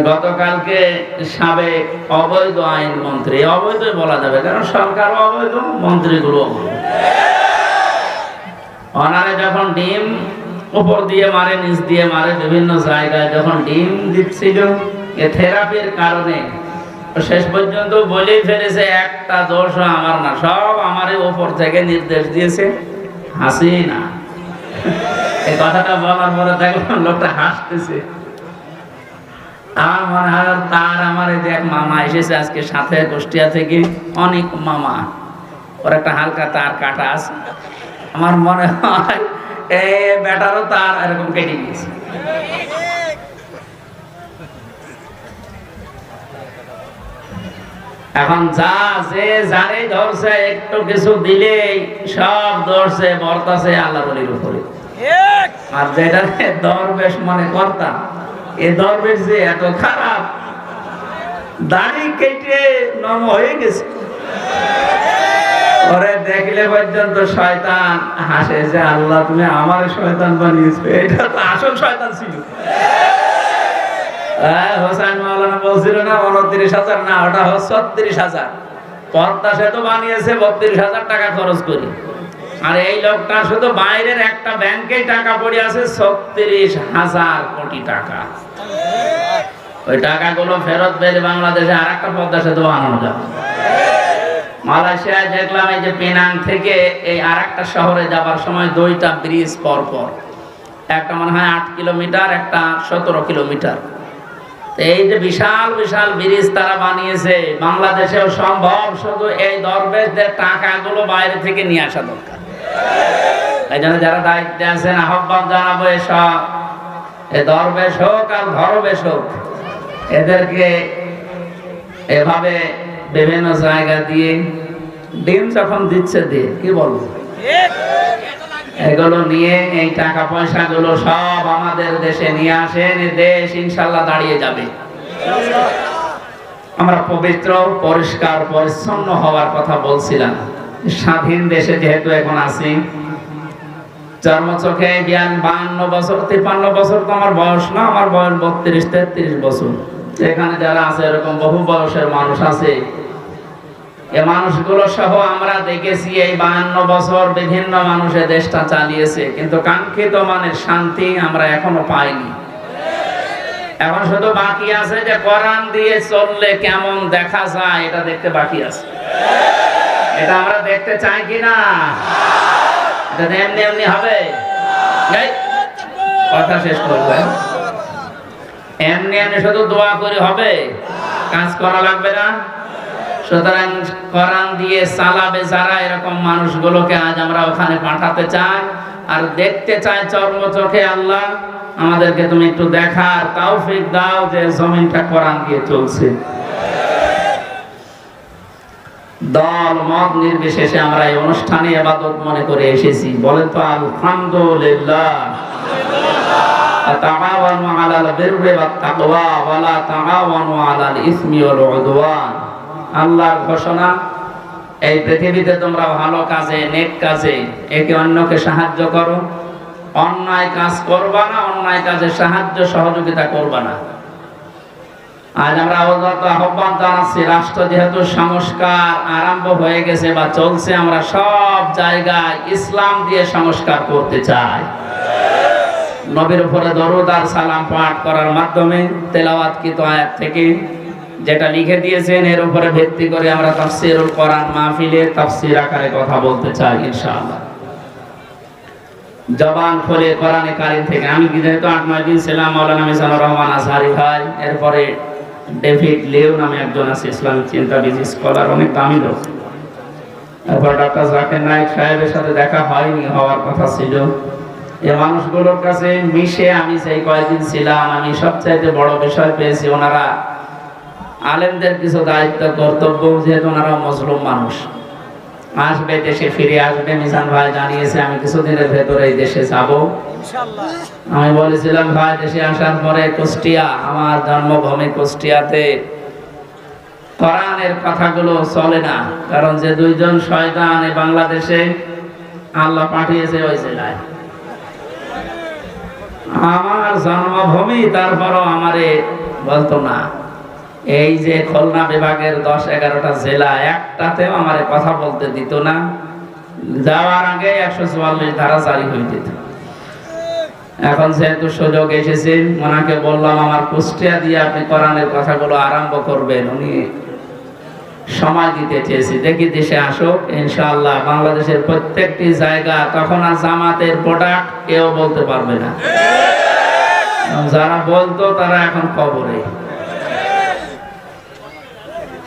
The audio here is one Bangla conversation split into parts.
গতকালকে সাবেক অবৈধ আইনমন্ত্রী, অবৈধ বলা যাবে কারণ সরকার অবৈধ, মন্ত্রীগুলো অবৈধ, ওনারে যখন ডিম উপর দিয়ে মারে, নিচ দিয়ে মারে, বিভিন্ন জায়গায় যখন ডিম দিচ্ছিল থেরাপির কারণে, শেষ পর্যন্ত বলেই ফেলেছে একটা দোষ আমার না, সব আমারই উপর থেকে নির্দেশ দিয়েছে হাসিনা। এই কথাটা বলার পরে দেখলাম লোকটা হাসতেছে। আমার মনে হয় তার আমার এই যে এক মামা এসেছে আজকে সাথে কুষ্টিয়া থেকে, অনেক মামা, ওর একটা হালকা তার কাটা আছে, আমার মনে হয় এই বেটারও তার এরকম কেটে গিয়েছে। এখন যা যে যারে ধরছে একটু কিছু দিলেই সব ধরছে বর্তাছে আল্লাহ বলির উপরে। আর যেটা দরবেশ মনে করতাম, এ দরবেশ যে এত খারাপ, দাড়ি কেটে নম হয়ে গেছে, ওরে দেখলে পর্যন্ত শয়তান হাসে যে আল্লাহ তুমি আমার শয়তান বানিয়েছো, এটা তো আসল শয়তান ছিল। হোসেন মাওলানা বলছিল না 29,000, না ওটা 36,000, পদ্মা সেতু বানিয়েছে 32,000 টাকা খরচ করি, আর এই লোকটা শুধু বাইরের একটা ব্যাংকে টাকা পড়ে আছে 36,000 কোটি টাকা। ওই টাকাগুলো ফেরত পেলে বাংলাদেশে আর একটা পদ্মা সেতু বানানো যাবে। মালয়েশিয়ায় দেখলাম এই যে পেনাং থেকে এই আর একটা শহরে যাবার সময় 2টা ব্রিজ পর পর, একটা মনে হয় 8 কিলোমিটার, একটা 17 কিলোমিটার। এই যে বিশাল বিশাল ব্রিজ তারা বানিয়েছে, বাংলাদেশেও সম্ভব, শুধু এই দরবেশদের টাকাগুলো বাইরে থেকে নিয়ে আসা দরকার। এই জন্য যারা দায়িত্বে আছেন আহ্বান জানাবো, এসব এ দরবেশ হোক আর ধরবেশ হোক, এদেরকে এভাবে বিভিন্ন জায়গা দিয়ে ডিম যখন দিচ্ছে দিয়ে কি বলবো, এগুলো নিয়ে এই টাকা পয়সা গুলো সব আমাদের দেশে নিয়ে আসেন, দেশ ইনশাল্লাহ দাঁড়িয়ে যাবে। আমরা পবিত্র পরিষ্কার পরিচ্ছন্ন হওয়ার কথা বলছিলাম, স্বাধীন দেশে যেহেতু এখন আছি, চর্মচোখে জ্ঞান 52 বছর 53 বছর তো আমার বয়স না, আমার বয়স 32-33 বছর। এখানে যারা আছে এরকম বহু বয়সের মানুষ আছে, এই মানুষগুলো সহ আমরা দেখেছি এই 52 বছর বিভিন্ন মানুষের দেশটা চালিয়েছে, কিন্তু কাঙ্ক্ষিত মানের শান্তি আমরা এখনো পাইনি। এখন শুধু বাকি আছে যে কোরআন দিয়ে চললে কেমন দেখা যায়, এটা দেখতে বাকি আছে। এটা আমরা দেখতে চাই কিনা? এটা এমনি এমনি হবে? কথা শেষ করবে, এমনি এমনি শুধু দোয়া করে হবে? কাজ করা লাগবে না? সুতরাং কোরআন দিয়ে চালাবে যারা, এরকম মানুষগুলোকে আজ আমরা ওখানে পাঠাতে চাই আর দেখতে চাই চর্ম চোখে। আল্লাহ আমাদেরকে তুমি একটু দেখার তৌফিক দাও যে জমিনটা কোরআন দিয়ে চলছে। দল মত নির্বিশেষে আমরা এই অনুষ্ঠানে ইবাদত মনে করে এসেছি, বলেন তো আলহামদুলিল্লাহ। তাআওয়ানু আলাল বিররি ওয়াত তাকওয়া ওয়া লা তাআওয়ানু আলাল ইসমি ওয়াল উদওয়ান। আল্লাহর ঘোষণা, এই পৃথিবীতে তোমরা ভালো কাজে, নেক কাজে একে অন্যকে সাহায্য করো, অন্যায় কাজ করবা না, অন্যায় কাজে সাহায্য সহযোগিতা করবা না। আজ আমরা আহ্বান জানাচ্ছি, রাষ্ট্র যেহেতু সংস্কার আরম্ভ হয়ে গেছে বা চলছে, আমরা সব জায়গায় ইসলাম দিয়ে সংস্কার করতে চাই। নবীর উপরে দরুদ আর সালাম পাঠ করার মাধ্যমে তেলাওয়াতকৃত আয়াত থেকে যেটা লিখে দিয়েছেন এর উপরে ভিত্তি করে আমরা তাফসীরুল কোরআন মাহফিলে তাফসীর আকারে কথা বলতে চাই ইনশাআল্লাহ। জবান খুলে কোরআনে কারীম থেকে, আমি যেহেতু 8-9 দিন ছিলাম, মাওলানা মিজানুর রহমান আজহারি ভাই, এরপরে ডেভিড লিও নামে একজন আছে ইসলামিক চিন্তাবিদ স্কলার, অনেক দামি লোক, এরপর ডক্টর জাকির নায়েক সাহেবের সাথে দেখা হয়নি, হওয়ার কথা ছিল। এই মানুষগুলোর কাছে মিশে আমি সেই কয়েকদিন ছিলাম, আমি সবচাইতে বড় বিষয় পেয়েছি, ওনারা আলেমদের কিছু দায়িত্ব কর্তব্য, যেহেতু ওনারা মজলুম মানুষ, আসবে, দেশে ফিরে আসবে। মিজান ভাই জানিয়েছে আমি কিছুদিনের ভেতরে এই দেশে যাব ইনশাআল্লাহ। আমি বলেছিলাম ভাই দেশে আসার পরে কুষ্টিয়া, আমার জন্মভূমি কুষ্টিয়াতে কোরআনের কথাগুলো চলে না, কারণ যে দুইজন শয়তান এই বাংলাদেশে আল্লাহ পাঠিয়েছে ওই জেলায়, আমার জন্মভূমি, তারপরও আমারে বলতো না। এই যে খুলনা বিভাগের 10-11টা জেলা, একটাতেও আমার কথা বলতে দিত না। যাওয়ার আগে 144 ধারা জারি হয়ে যেত। এখন যেহেতু সুযোগ এসেছে, ওনাকে বললাম আমার কুষ্টিয়া দিয়ে আপনি কোরআনের কথাগুলো আরম্ভ করবেন। উনি সময় দিতে চেয়েছি, দেখি দেশে আসুক ইনশাআল্লাহ। বাংলাদেশের প্রত্যেকটি জায়গা তখন আর জামাতের প্রোডাক্ট কেউ বলতে পারবে না। যারা বলতো তারা এখন কবরে।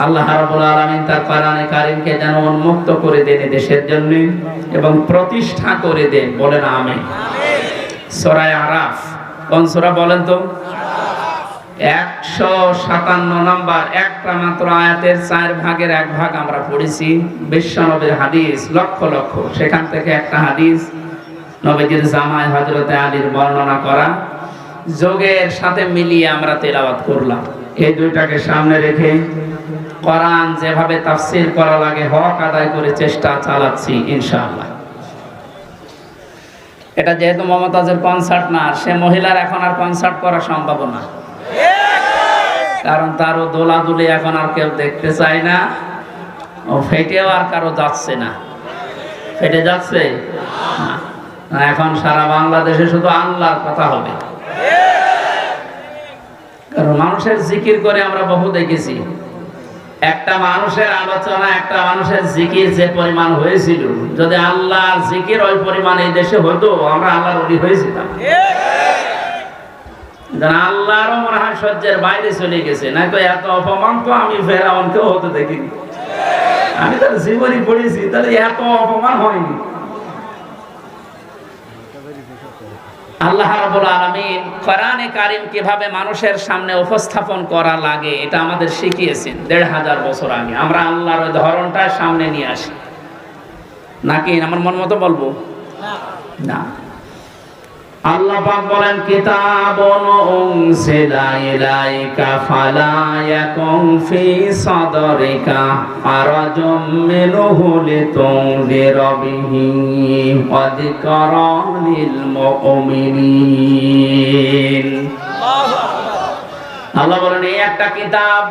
আল্লাহ রাব্বুল আলামিন তার কোরআনে কারীমকে যেন উন্মুক্ত করে দেন দেশের জন্য এবং প্রতিষ্ঠা করে দেন। বলেন আমিন। সূরা আরাফ কোন সূরা বলেন তো? 157 নম্বর, একটা মাত্র আয়াতের 4 ভাগের 1 ভাগ আমরা পড়েছি। বিশ্বনবীর হাদিস লক্ষ লক্ষ, সেখান থেকে একটা হাদিস নবীজির জামাই হযরতে আলীর বর্ণনা করা, যোগের সাথে মিলিয়ে আমরা তেলাওয়াত করলাম। এই দুইটাকে সামনে রেখে কোরআন যেভাবে তাফসীর করা লাগে হক আদায় করে চেষ্টা চালাচ্ছি ইনশাআল্লাহ। এটা যেহেতু মমতাজের কনসার্ট না, সে মহিলার এখন আর কনসার্ট করা সম্ভব না, কারণ তারও দোলাদুলি এখন আর কেউ দেখতে চায় না। ও ফেটেও আর কারো যাচ্ছে না। ফেটে যাচ্ছে না, এখন সারা বাংলাদেশে শুধু আল্লাহর কথা হবে। কারণ মানুষের জিকির করে আমরা বহু দেখেছি, একটা মানুষের আলোচনা, একটা মানুষের জিকির যে পরিমাণ হয়েছিল, যদি আল্লাহর জিকির ওই পরিমাণ এই দেশে হতো, আমরা আল্লাহর ওলি হয়েছিলাম। আল্লাহরও মনে হয় সহ্যের বাইরে চলে গেছে, না তো এত অপমান তো আমি ফেরাউনকেও হতে দেখিনি। আমি তার জীবনী পড়েছি, তাহলে এত অপমান হয়নি। আল্লাহ রাব্বুল আলামিন কোরআনে কারীম কিভাবে মানুষের সামনে উপস্থাপন করা লাগে এটা আমাদের শিখিয়েছেন 1500 বছর আগে। আমরা আল্লাহর ওই ধরনটা সামনে নিয়ে আসি, নাকি আমার মন মতো বলবো না। আল্লাহ পাক বলেন কিতাবুন উনসিলা ইলাইকা ফালা ইয়াকুন ফি সাদরিকা হারাজুম মিনহু লিতুনযিরা বিহি ওয়া যিকরা লিল মুমিনিন। আল্লাহ বলেন এই একটা কিতাব,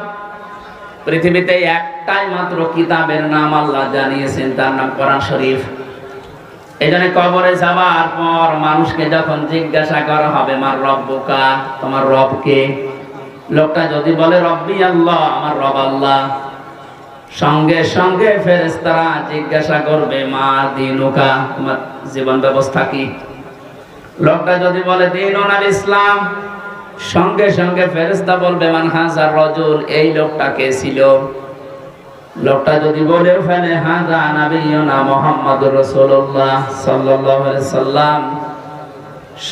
পৃথিবীতে একটাই মাত্র কিতাবের নাম আল্লাহ জানিয়েছেন, তার নাম কোরআন শরীফ। এই জন্য কবরে যাওয়ার পর মানুষকে যখন জিজ্ঞাসা করা হবে মার রব্বুকা, তোমার রব কে, লোকটা যদি বলে রব্বি আল্লাহ, আমার রব আল্লাহ, সঙ্গে সঙ্গে ফেরেশতারা জিজ্ঞাসা করবে মা দীনুকা, তোমার জীবন ব্যবস্থা কি। লোকটা যদি বলে দীনুন আল ইসলাম, সঙ্গে সঙ্গে ফেরেশতা বলবে মান হাজার রাজুল, এই লোকটা কে ছিল। লোকটা যদি বলে ফেলে হাযা নাবিয়ুনা মুহাম্মাদুর রাসূলুল্লাহ সাল্লাল্লাহু আলাইহি সাল্লাম,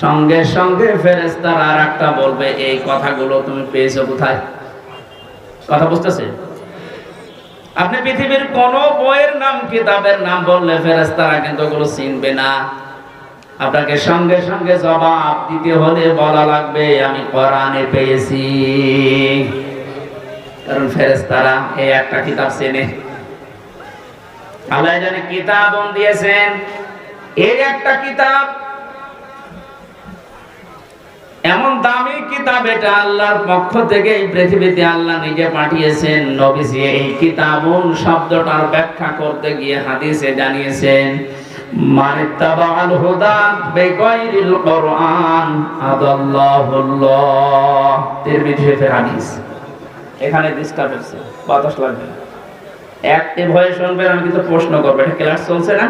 সঙ্গে সঙ্গে ফেরেশতারা আরেকটা বলবে এই কথাগুলো তুমি পেয়েছো কোথায়। কথা বুঝতেছে? আপনি পৃথিবীর কোন বইয়ের নাম, কিতাবের নাম বললে ফেরেশতারা কিন্তু ওগুলো চিনবে না। আপনাকে সঙ্গে সঙ্গে জবাব দিতে হলে বলা লাগবে আমি কোরআনে পেয়েছি, কারণ ফেরেশতারা এই একটা কিতাব চেনে। আল্লাহ জানে কিতাব দিয়েছেন, এই একটা কিতাব এমন দামি কিতাব, এটা আল্লাহর পক্ষ থেকে এই পৃথিবীতে আল্লাহ নিজে পাঠিয়েছেন। নবীজি এই কিতাবুন শব্দটার ব্যাখ্যা করতে গিয়ে হাদিসে জানিয়েছেন মানিত্তাবাল হুদা বিগাইরিল কোরআন আদাল্লাহুল্লাহ। তিরমিজি শরীফের হাদিস। এখানে ডিস্টার্ব হচ্ছে, বাতাস লাগবে না, অ্যাক্টিভ হয়ে শুনবেন। আমি কিন্তু প্রশ্ন করবো, এটা ক্লাস চলছে না?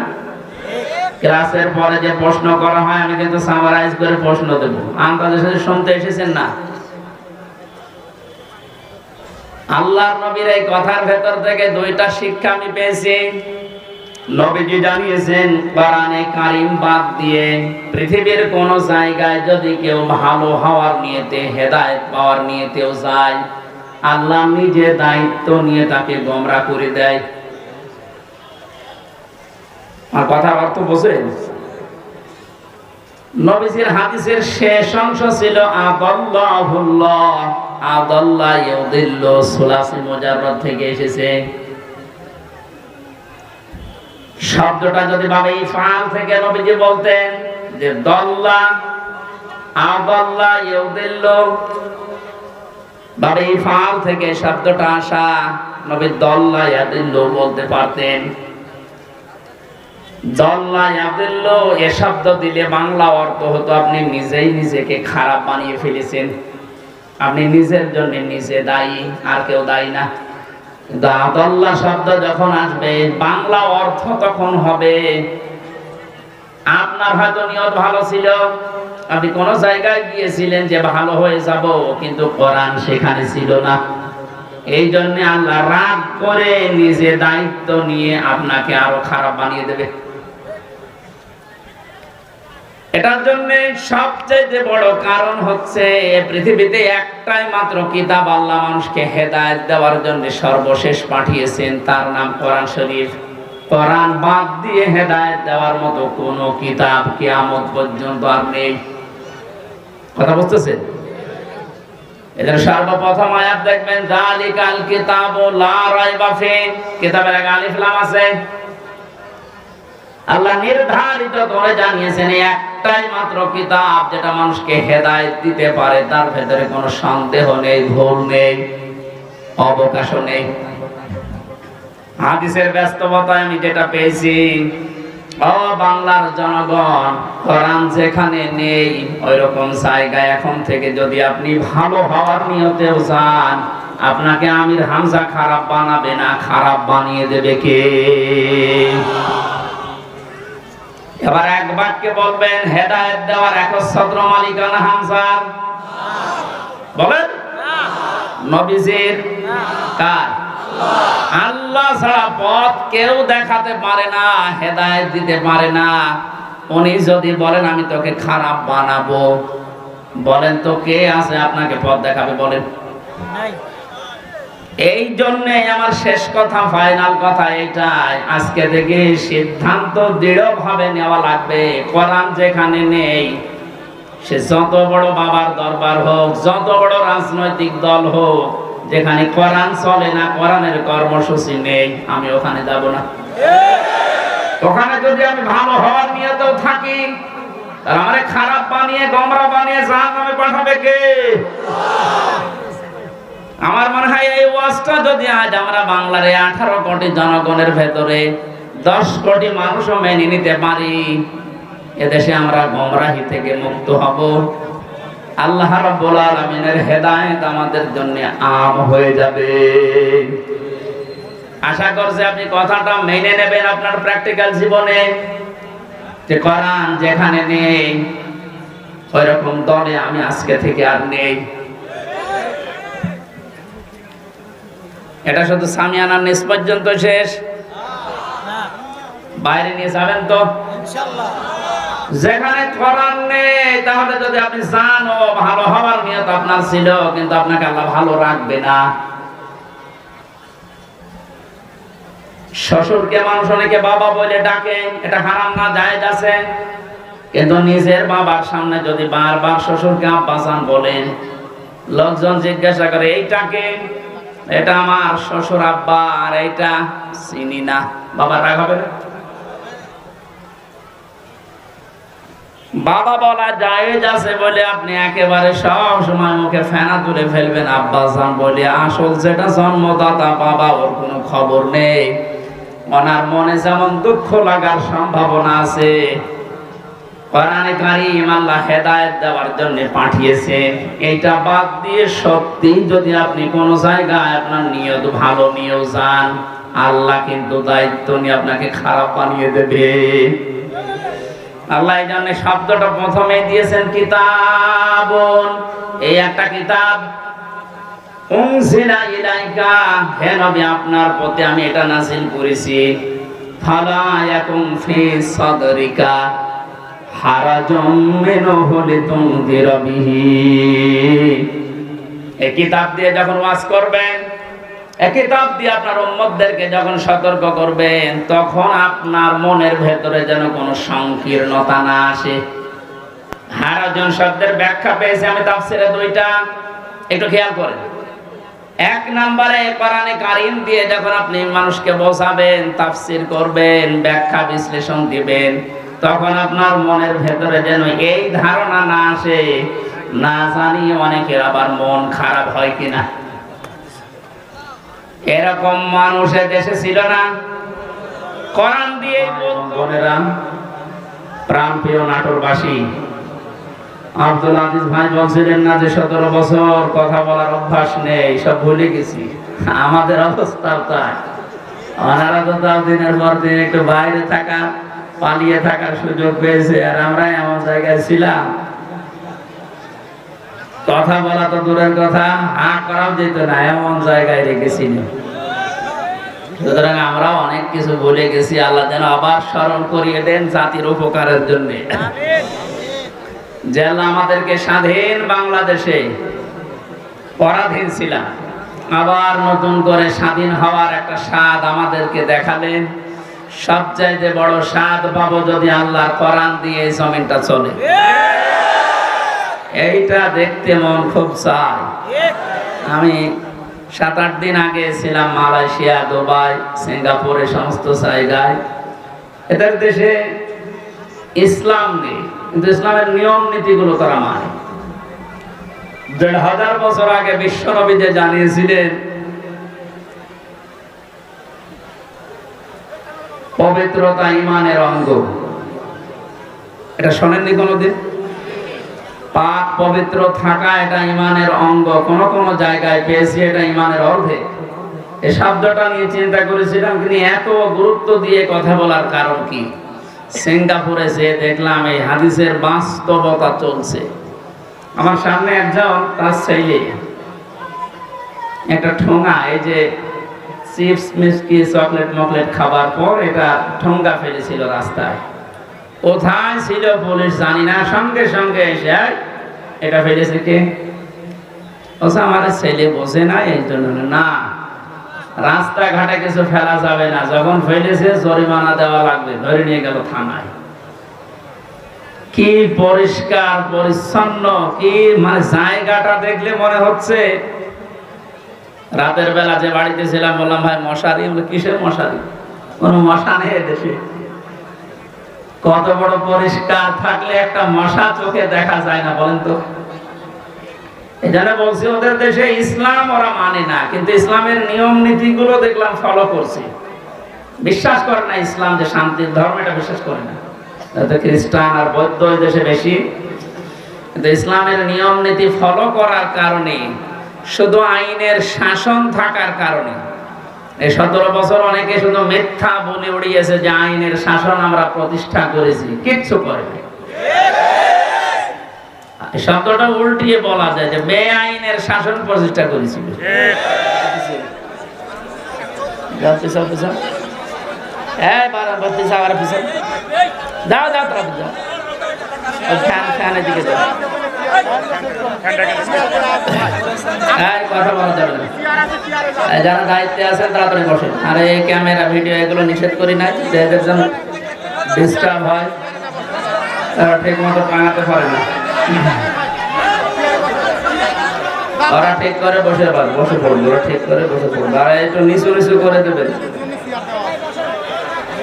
ক্লাসের পরে যে প্রশ্ন করা হয় আমি কিন্তু সামারাইজ করে প্রশ্ন দেব। আপনাদের সাথে শুনতে এসেছেন না? আল্লাহর নবীর এই কথার ভেতর থেকে দুইটা শিক্ষা আমি পেয়েছি। নবীজি জানিয়েছেন কোরআনে কারীম বাদ দিয়ে পৃথিবীর কোন জায়গায় যদি কেউ ভালো হওয়ার নিয়তে, হেদায়েত পাওয়ার নিয়তেও যায়, আল্লাহ নিজে দায়িত্ব নিয়ে তাকে গোমরা করে দেয়। আর কথার অর্থ বোঝেন? নবীজির হাদিসের শেষ অংশ ছিল আদাল্লাহুল্লাহ, আদাল্লাহ ইউদিল্লু, সুলাসি মুজাররদ থেকে এসেছে। শব্দটা যদি ভাবে ইফআল থেকে নবীজি বলতেন যে দল্লা, আদাল্লাহ ইউদিল্লু, বাবা ইফআল থেকে শব্দটা আসা। নবী দল্লা ইয়াদিল্লু বলতে পারতেন। দল্লা ইয়াদিল্লু এ শব্দ দিলে বাংলা অর্থ হতো আপনি নিজেই নিজেকে খারাপ বানিয়ে ফেলেছেন, আপনি নিজের জন্য নিজে দায়ী, আর কেউ দায়ী না। দল্লা শব্দ যখন আসবে বাংলা অর্থ তখন হবে আপনার হয়তো নিয়ত ভালো ছিল, আপনি কোন জায়গায় গিয়েছিলেন যে ভালো হয়ে যাব, কিন্তু কোরআন সেখানে ছিল না। এই জন্য আল্লাহ রাগ করে নিজে দায়িত্ব নিয়ে আপনাকে আরো খারাপ বানিয়ে দেবে। এটার জন্য সবচেয়ে বড় কারণ হচ্ছে পৃথিবীতে একটাই মাত্র কিতাব আল্লাহ মানুষকে হেদায়েত দেওয়ার জন্য সর্বশেষ পাঠিয়েছেন, তার নাম কোরআন শরীফ। কোরআন বাদ দিয়ে হেদায়েত দেওয়ার মতো কোন কিতাব কিয়ামত পর্যন্ত আর নেই। কথা বুঝতেছেন? এদের সর্বপ্রথম আয়াত দেখবেন যালিকাল কিতাবু লা রাইবা ফিহি, কিতাবের আগে আলিফ লাম আছে। আল্লাহ নির্ধারিত করে জানিয়েছেন একটাই মাত্র কিতাব যেটা মানুষকে হেদায়েত দিতে পারে, তার ভেতরে কোনো সন্দেহ নেই, ভুল নেই, অবকাশও নেই। হাদিসের ব্যস্ততায় আমি যেটা পেয়েছি, ও বাংলার জনগণ, কোরআন যেখানে নেই ওই রকম জায়গায় এখন থেকে যদি আপনি ভালো হওয়ার নিয়তেও যান, আপনাকে আমির হামজা খারাপ বানাবে না, খারাপ বানিয়ে দেবে কে? এবার এক বাক্যে বলবেন হেদায়েত দেওয়ার একচ্ছত্র মালিকানা হামজার? বলেন। নবীজির? কার? আল্লাহ ছাড়া পথ কেউ দেখাতে পারে না, হেদায়েত দিতে পারে না। উনি যদি বলেন আমি তোকে খারাপ বানাবো, বলেন তো কে আছে আপনাকে পথ দেখাবে? বলেন। এই জন্যে আমার শেষ কথা, ফাইনাল কথা এটাই, আজকে থেকে সিদ্ধান্ত দৃঢ়ভাবে নেওয়া লাগবে। কোরআন যেখানে নেই, সে যত বড় বাবার দরবার হোক, যত বড় রাজনৈতিক দল হোক, যেখানে কোরআন চলে না, কোরআনের কর্মসূচি নেই, আমি ওখানে যাব না। ওখানে যদি আমি ভালো হওয়ার নিয়তেও থাকি, তাহলে আমারে খারাপ বানিয়ে গোমরা বানিয়ে জাহান্নামে পাঠাবে কে? আমার মনে হয় এই ওয়াজটা যদি আজ আমরা বাংলার 18 কোটি জনগণের ভেতরে 10 কোটি মানুষও মেনে নিতে পারি, এদেশে আমরা গোমরাহি থেকে মুক্ত হব। আল্লাহ রাব্বুল আলামিনের হেদায়েত আমাদের জন্য আম হয়ে যাবে। আশা করছি আপনি কথাটা মেনে নেবেন আপনার প্র্যাকটিক্যাল জীবনে, যে কোরআন যেখানে নেই ওই রকম দলে আমি আজকে থেকে আর নেই। এটা শুধু সামিয়ানার নিচ পর্যন্ত শেষ, বাইরে নিয়ে যাবেন তো ইনশাআল্লাহ। যেখানে কোরআন নেই, তাহলে যদি আপনি জানো ভালো হওয়ার নিয়ত আপনার ছিল, কিন্তু আপনাকে আল্লাহ ভালো রাখবে না। শ্বশুরকে মানুষ অনেকে বাবা বলে ডাকে, এটা হারাম না, জায়েজ আছে, কিন্তু নিজের বাবার সামনে যদি বারবার শ্বশুরকে আব্বাজান বলেন, লোকজন জিজ্ঞাসা করে এইটাকে, এটা আমার শ্বশুর আব্বা, আর এইটা চিনি না, বাবা রাগ হবে না? বাবা বলা জায়েজ আছে বলে আপনি একেবারে সব সময় মুখে ফেনা তুলে ফেলবেন আব্বাজান বলে, আসল যেটা জন্মদাতা বাবা, ওর কোনো খবর নেই। ওনার মনে যেমন দুঃখ লাগার সম্ভাবনা আছে, কোরআনে কারীম আল্লাহ হেদায়েত দেওয়ার জন্য পাঠিয়েছে। এইটা বাদ দিয়ে সত্যি যদি আপনি কোন জায়গায় আপনার নিয়ত ভালো নিয়েও যান, আল্লাহ কিন্তু দায়িত্ব নিয়ে আপনাকে খারাপ বানিয়ে দেবে। আল্লাহ এই জন্য শব্দটা প্রথমে দিয়েছেন কিতাবুন, এই একটা কিতাব, উনজিলা ইলাইকা, হে নবী আপনার প্রতি আমি এটা নাযিল করেছি। ফালা ইয়াকুম ফি সাদরিকা হারাজুম মিনহু লিতুনদিরা বিহি, এই কিতাব দিয়ে যখন ওয়াজ করবেন, এই কিতাব দিয়ে আপনার উম্মতদেরকে যখন সতর্ক করবেন, তখন আপনার মনের ভেতরে যেন কোনো সংকীর্ণতা না আসে। হারাজুন শব্দের ব্যাখ্যা পেয়েছি আমি তাফসীরে দুইটা, একটু খেয়াল করেন। এক নম্বরে কোরআনে কারীম দিয়ে যখন আপনি মানুষকে বোঝাবেন, তাফসীর করবেন, ব্যাখ্যা বিশ্লেষণ দিবেন, তখন আপনার মনের ভেতরে যেন এই ধারণা না আসে না জানি অনেকের আবার মন খারাপ হয় কিনা। এরকম মানুষের দেশে ছিল না? কোরআন দিয়ে বোনেরা, প্রাণপ্রিয় নাটোরবাসী, আব্দুল আজিজ ভাই বলছিলেন না যে 17 বছর কথা বলার অভ্যাস নেই, সব ভুলে গেছি। আমাদের অবস্থাও তাই। ওনারা তো তাও দিনের পর দিন একটু বাইরে থাকা, পালিয়ে থাকার সুযোগ পেয়েছে, আর আমরা এমন জায়গায় ছিলাম কথা বলা তো দূরের কথা, হা করাও যেত না, এমন জায়গায় রেখেছিল। সুতরাং আমরা অনেক কিছু ভুলে গেছি। আল্লাহ যেন আবার স্মরণ করিয়ে দেন জাতির উপকারের জন্য। যে আল্লাহ আমাদেরকে স্বাধীন বাংলাদেশে পরাধীন ছিলাম, আবার নতুন করে স্বাধীন হওয়ার একটা স্বাদ আমাদেরকে দেখালেন। সবচাইতে বড় স্বাদ পাবো যদি আল্লাহর কোরআন দিয়ে এই জমিনটা চলে। এইটা দেখতে মন খুব চায়। আমি 7-8 দিন আগে ছিলাম মালয়েশিয়া, দুবাই, সিঙ্গাপুরে, সমস্ত জায়গায়। এদের দেশে ইসলাম নেই, কিন্তু ইসলামের নিয়ম নীতিগুলো তারা মানে। 1500 বছর আগে বিশ্বনবী যে জানিয়েছিলেন পবিত্রতা ঈমানের অঙ্গ, এটা শোনেননি কোনোদিন? পাক পবিত্র থাকা এটা ঈমানের অঙ্গ। কোন কোন জায়গায় পেয়েছি এটা ঈমানের অর্ধেক। এই শব্দটা নিয়ে চিন্তা করেছিলাম, কিন্তু এত গুরুত্ব দিয়ে কথা বলার কারণ কি? সিঙ্গাপুরে যে দেখলাম এই হাদিসের বাস্তবতা চলছে। আমার সামনে একজন, তার ছেলে একটা ঠোঙা, এই যে চিপস মিষ্টি চকলেট মকলেট খাবার পর এটা ঠোঙ্গা ফেলেছিল রাস্তায়। কোথায় ছিল পুলিশ জানি না, সঙ্গে সঙ্গে এসে এটা ফেলেছে কে? আমার ছেলে বোঝে না, এই জন্য না, রাস্তাঘাটে কিছু ফেলা যাবে না, যখন ফেলেছে জরিমানা দেওয়া লাগবে। ধরে নিয়ে গেল থানায়। কি পরিষ্কার পরিচ্ছন্ন, কি মানে জায়গাটা দেখলে মনে হচ্ছে। রাতের বেলা যে বাড়িতে ছিলাম বললাম ভাই মশারি, বলে কিসের মশারি? কোন মশা নেই দেশে। কত বড় পরিষ্কার থাকলে একটা মশা চোখে দেখা যায় না বলেন তো? এই জন্য বলছি ওদের দেশে ইসলাম ওরা মানে না, কিন্তু ইসলামের নিয়ম নীতি গুলো দেখলাম ফলো করছে। বিশ্বাস করে না ইসলাম যে শান্তির ধর্ম, এটা বিশ্বাস করে না। খ্রিস্টান আর বৌদ্ধ এই দেশে বেশি, কিন্তু ইসলামের নিয়ম নীতি ফলো করার কারণে, শুধু আইনের শাসন থাকার কারণে এই 17 বছর অনেকে শুধু মিথ্যা বলে উড়িয়েছে যে আইনের শাসন আমরা প্রতিষ্ঠা করেছি, কিচ্ছু করেনি। শব্দটা উল্টিয়ে বলা যায় যে বেআইনের শাসন প্রতিষ্ঠা করেছিল। যারা দায়িত্বে আছেন তাড়াতাড়ি বসেন। আর এই ক্যামেরা ভিডিও এগুলো নিষেধ করি নাই, এদের জন্য ডিস্টার্ব হয়, তারা ঠিক মতো টাঙাতে পারে না। ওরা ঠিক করে বসে পড়বে, ওরা ঠিক করে বসে পড়বে। আর একটু নিচু নিচু করে দেবে,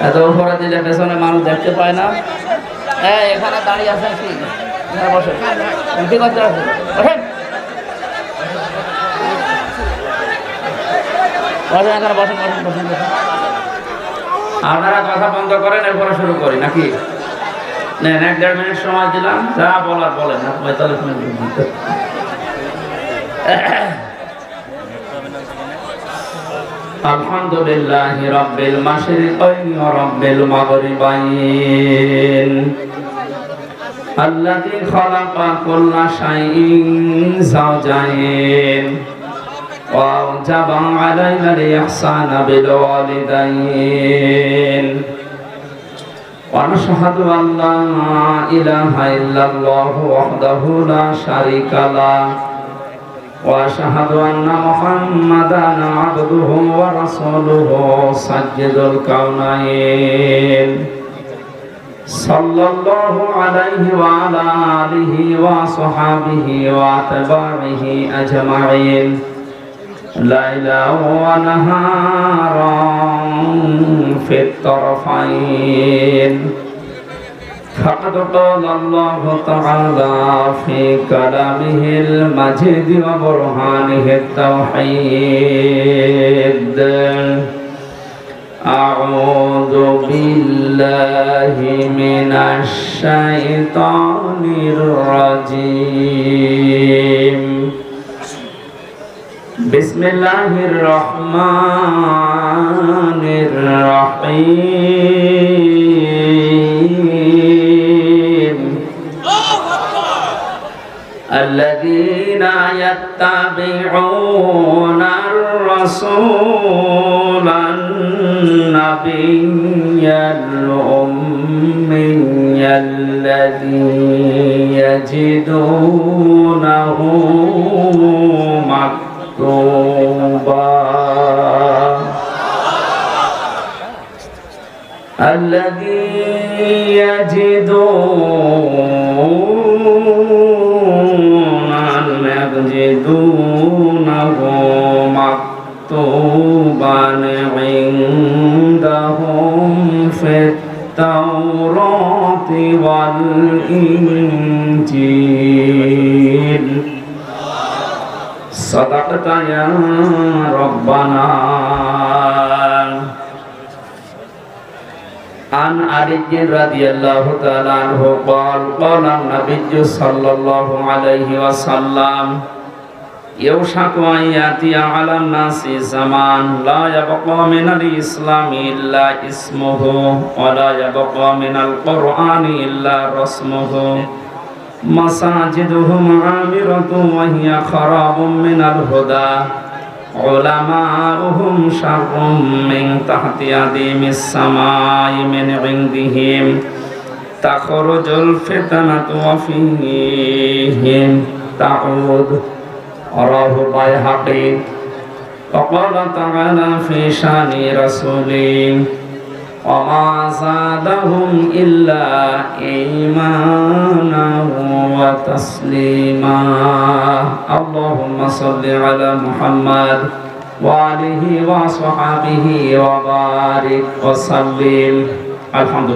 এত উপরে দিলে পেছনে মানুষ দেখতে পায় না। এখানে দাঁড়িয়ে আছেন কি? বসেন, কি করতে আছে? বসেন, এখানে বসেন, বসেন, বসেন, বসেন। আপনারা কথা বন্ধ করেন, এরপরে শুরু করি নাকি? নেন, 1-1.5 মিনিট সময় দিলাম, যা বলার বলেন। 45 মিনিট। আলহামদুলিল্লাহি রাব্বিল মাশরিকাইন ওয়া রাব্বিল মাগরিবাইন আল্লাযী খালাকা কুল্লা শাইইন যাওজাইন ওয়া আওজাবা আলাইনাল ইহসানা বিল ওয়ালিদাইন ওয়া নাশহাদু আন লা ইলাহা ইল্লাল্লাহু ওয়াহদাহু লা শারীকা লাহু وأشهد أن محمدًا عبده ورسوله سيد الكونين صلى الله عليه وعلى آله وصحبه وأتباعه أجمعين ليلا ونهارا في الطرفين فقد قال الله تعالى في كلامه المجيد وبرهانه التوحيد أعوذ بالله من الشيطان الرجيم بسم الله الرحمن الرحيم الذين يتبعون الرسول النبي الأمي الذي يجدونه مكتوبا يجدونه مكتوبا عندهم في التوراة والإنجيل صدقت يا ربنا. عن علي رضي الله تعالى عنه قال قال النبي صلى الله عليه وسلم يوشك أن يأتي على الناس زمان لا يبقى من الإسلام إلا اسمه ولا يبقى من القرآن إلا رسمه مساجدهم عامرة وهي خراب من الهدى علماؤهم شر من تحت أديم السماء من عندهم تخرج الفتنة وفيهم تعود رواه البيهقي. وقال تعالى في شان رسوله وما زادهم إلا إيمانا وتسليما. اللهم صل على محمد وآله وصحبه وبارك وسلم. الحمد لله.